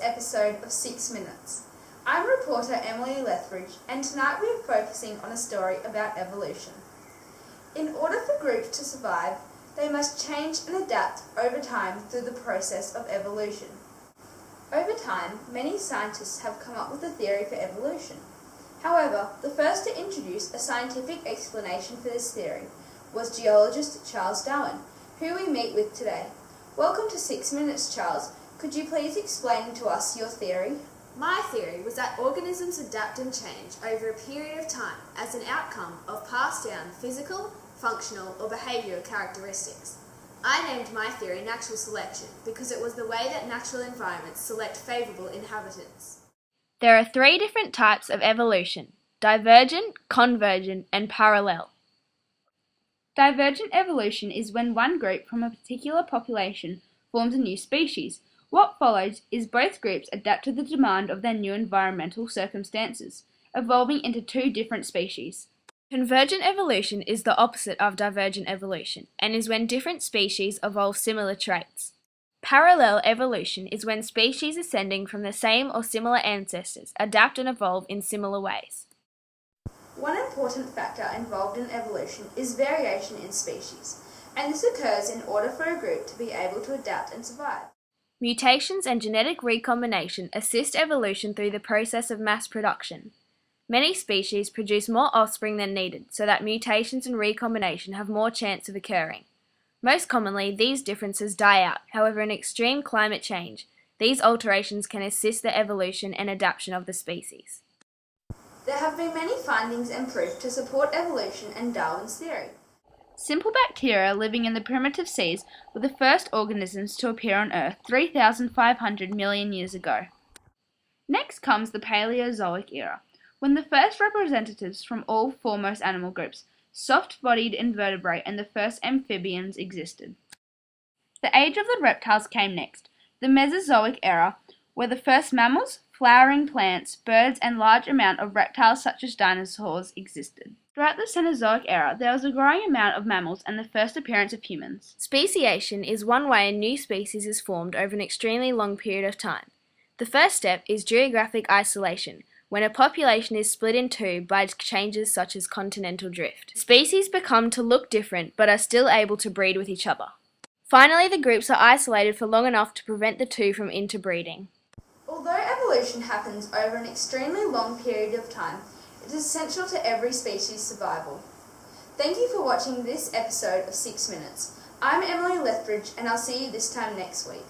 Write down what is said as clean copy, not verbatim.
episode of 6 Minutes. I'm reporter Emily Lethbridge, and tonight we are focusing on a story about evolution. In order for groups to survive, they must change and adapt over time through the process of evolution. Over time, many scientists have come up with a theory for evolution. However, the first to introduce a scientific explanation for this theory was geologist Charles Darwin, who we meet with today. Welcome to 6 Minutes, Charles. Could you please explain to us your theory? My theory was that organisms adapt and change over a period of time as an outcome of passed down physical, functional or behavioural characteristics. I named my theory natural selection because it was the way that natural environments select favourable inhabitants. There are 3 different types of evolution: divergent, convergent, and parallel. Divergent evolution is when one group from a particular population forms a new species. What follows is both groups adapt to the demand of their new environmental circumstances, evolving into 2 different species. Convergent evolution is the opposite of divergent evolution, and is when different species evolve similar traits. Parallel evolution is when species ascending from the same or similar ancestors adapt and evolve in similar ways. One important factor involved in evolution is variation in species, and this occurs in order for a group to be able to adapt and survive. Mutations and genetic recombination assist evolution through the process of mass production. Many species produce more offspring than needed, so that mutations and recombination have more chance of occurring. Most commonly, these differences die out. However, in extreme climate change, these alterations can assist the evolution and adaptation of the species. There have been many findings and proof to support evolution and Darwin's theory. Simple bacteria living in the primitive seas were the first organisms to appear on Earth 3,500 million years ago. Next comes the Paleozoic era, when the first representatives from all foremost animal groups, soft-bodied invertebrate and the first amphibians existed. The age of the reptiles came next, the Mesozoic era, where the first mammals, flowering plants, birds and large amount of reptiles such as dinosaurs existed. Throughout the Cenozoic era, there was a growing amount of mammals and the first appearance of humans. Speciation is one way a new species is formed over an extremely long period of time. The first step is geographic isolation, when a population is split in 2 by changes such as continental drift. Species become to look different but are still able to breed with each other. Finally, the groups are isolated for long enough to prevent the 2 from interbreeding. Although evolution happens over an extremely long period of time, it is essential to every species' survival. Thank you for watching this episode of 6 Minutes. I'm Emily Lethbridge, and I'll see you this time next week.